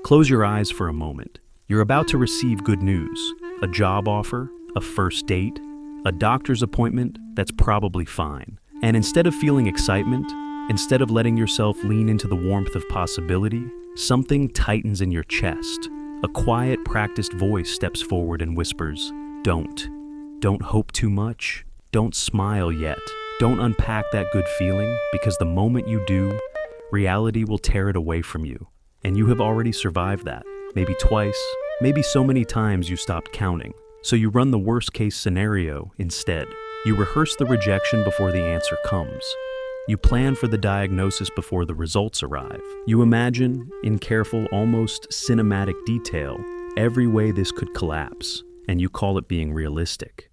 Close your eyes for a moment. You're about to receive good news. A job offer, a first date, a doctor's appointment that's probably fine. And instead of feeling excitement, instead of letting yourself lean into the warmth of possibility, something tightens in your chest. A quiet, practiced voice steps forward and whispers, "Don't. Don't hope too much. Don't smile yet. Don't unpack that good feeling, because the moment you do, reality will tear it away from you. And you have already survived that. Maybe twice, maybe so many times you stopped counting. So you run the worst-case scenario instead. You rehearse the rejection before the answer comes. You plan for the diagnosis before the results arrive. You imagine, in careful, almost cinematic detail, every way this could collapse, and you call it being realistic.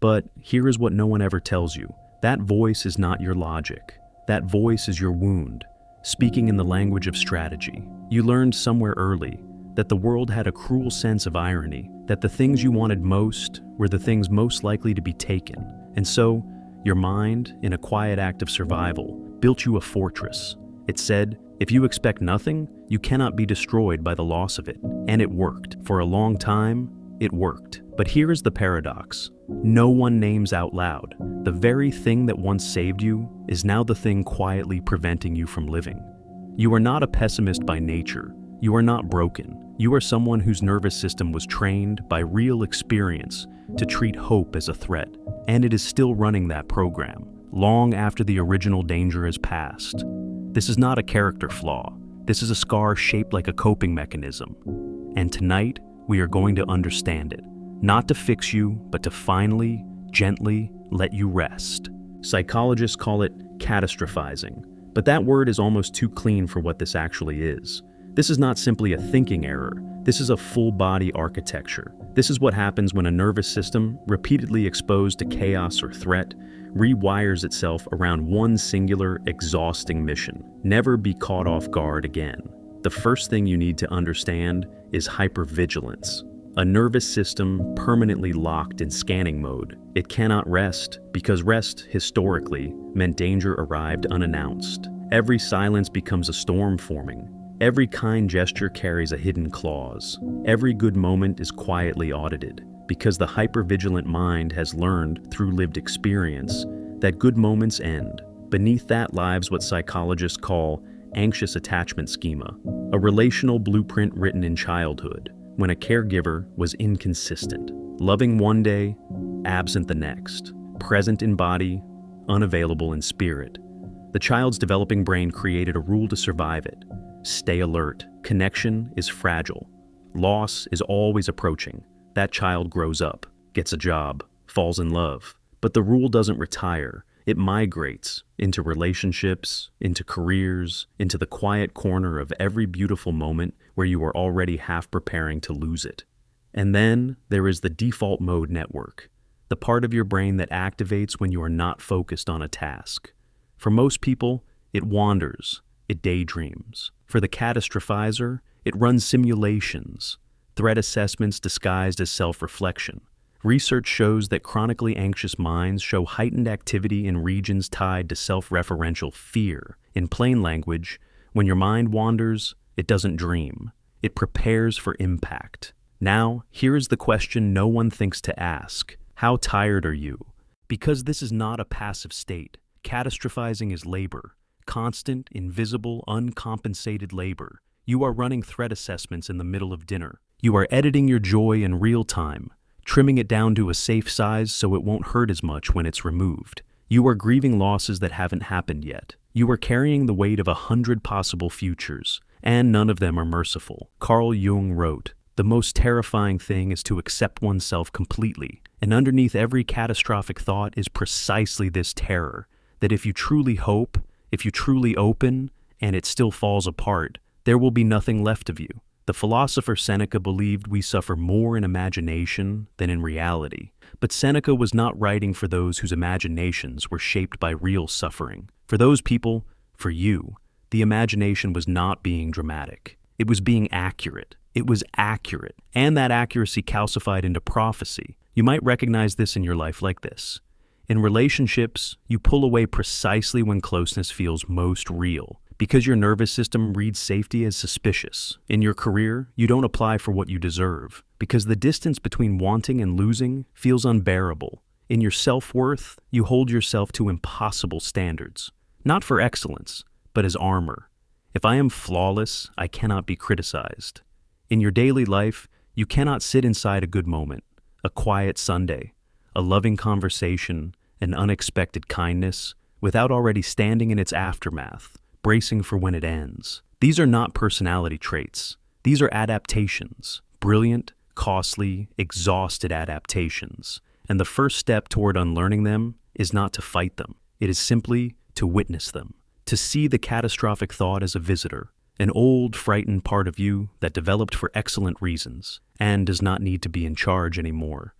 But here is what no one ever tells you. That voice is not your logic. That voice is your wound, speaking in the language of strategy. You learned somewhere early that the world had a cruel sense of irony, that the things you wanted most were the things most likely to be taken. And so, your mind, in a quiet act of survival, built you a fortress. It said, if you expect nothing, you cannot be destroyed by the loss of it. And it worked. For a long time, it worked. But here is the paradox. No one names out loud. The very thing that once saved you is now the thing quietly preventing you from living. You are not a pessimist by nature. You are not broken. You are someone whose nervous system was trained by real experience to treat hope as a threat. And it is still running that program, long after the original danger has passed. This is not a character flaw. This is a scar shaped like a coping mechanism. And tonight, we are going to understand it. Not to fix you, but to finally, gently let you rest. Psychologists call it catastrophizing, but that word is almost too clean for what this actually is. This is not simply a thinking error. This is a full-body architecture. This is what happens when a nervous system, repeatedly exposed to chaos or threat, rewires itself around one singular, exhausting mission. Never be caught off guard again. The first thing you need to understand is hypervigilance. A nervous system permanently locked in scanning mode. It cannot rest, because rest, historically, meant danger arrived unannounced. Every silence becomes a storm forming. Every kind gesture carries a hidden clause. Every good moment is quietly audited, because the hypervigilant mind has learned, through lived experience, that good moments end. Beneath that lies what psychologists call anxious attachment schema, a relational blueprint written in childhood, when a caregiver was inconsistent, loving one day, absent the next, present in body, unavailable in spirit. The child's developing brain created a rule to survive it. Stay alert. Connection is fragile. Loss is always approaching. That child grows up, gets a job, falls in love. But the rule doesn't retire. It migrates into relationships, into careers, into the quiet corner of every beautiful moment where you are already half preparing to lose it. And then there is the default mode network, the part of your brain that activates when you are not focused on a task. For most people, it wanders, it daydreams. For the catastrophizer, it runs simulations, threat assessments disguised as self-reflection. Research shows that chronically anxious minds show heightened activity in regions tied to self-referential fear. In plain language, when your mind wanders, it doesn't dream. It prepares for impact. Now, here is the question no one thinks to ask. How tired are you? Because this is not a passive state. Catastrophizing is labor. Constant, invisible, uncompensated labor. You are running threat assessments in the middle of dinner. You are editing your joy in real time, trimming it down to a safe size so it won't hurt as much when it's removed. You are grieving losses that haven't happened yet. You are carrying the weight of 100 possible futures, and none of them are merciful. Carl Jung wrote, "The most terrifying thing is to accept oneself completely, and underneath every catastrophic thought is precisely this terror, that if you truly hope, if you truly open, and it still falls apart, there will be nothing left of you." The philosopher Seneca believed we suffer more in imagination than in reality. But Seneca was not writing for those whose imaginations were shaped by real suffering. For those people, for you, the imagination was not being dramatic. It was being accurate. It was accurate, and that accuracy calcified into prophecy. You might recognize this in your life like this. In relationships, you pull away precisely when closeness feels most real, because your nervous system reads safety as suspicious. In your career, you don't apply for what you deserve, because the distance between wanting and losing feels unbearable. In your self-worth, you hold yourself to impossible standards, not for excellence, but as armor. If I am flawless, I cannot be criticized. In your daily life, you cannot sit inside a good moment, a quiet Sunday, a loving conversation, an unexpected kindness, without already standing in its aftermath, bracing for when it ends. These are not personality traits. These are adaptations, brilliant, costly, exhausted adaptations. And the first step toward unlearning them is not to fight them. It is simply to witness them, to see the catastrophic thought as a visitor, an old, frightened part of you that developed for excellent reasons and does not need to be in charge anymore.